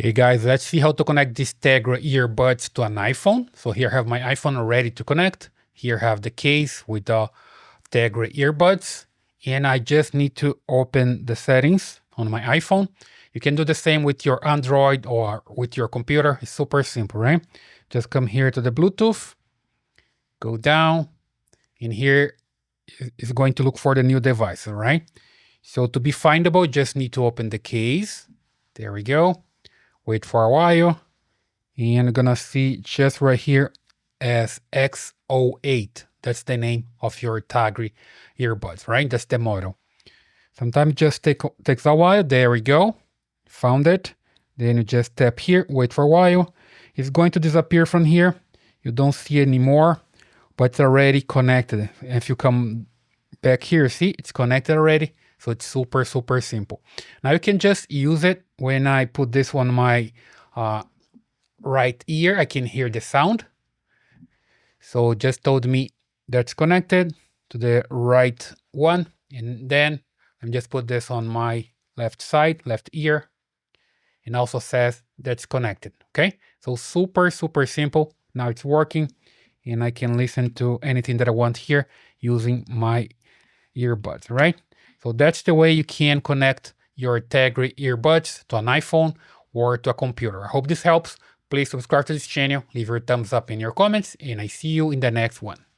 Hey guys, let's see how to connect these Tagry earbuds to an iPhone. So here I have my iPhone ready to connect. Here I have the case with the Tagry earbuds. And I just need to open the settings on my iPhone. You can do the same with your Android or with your computer. It's super simple, right? Just come here to the Bluetooth, go down, and here is going to look for the new device, all right? So to be findable, just need to open the case. There we go. Wait for a while, and I'm gonna see just right here as X08. That's the name of your Tagry earbuds, right? That's the model. Sometimes it just takes a while. There we go. Found it. Then you just tap here, wait for a while. It's going to disappear from here. You don't see it anymore, but it's already connected. And if you come back here, see, it's connected already. So it's super, super simple. Now you can just use it when I put this on my right ear. I can hear the sound. So it just told me that's connected to the right one. And then I just put this on my left side, left ear. And also says that's connected. Okay. So super, super simple. Now it's working. And I can listen to anything that I want here using my earbuds, right? So that's the way you can connect your Tagry earbuds to an iPhone or to a computer. I hope this helps. Please subscribe to this channel, leave your thumbs up in your comments, and I see you in the next one.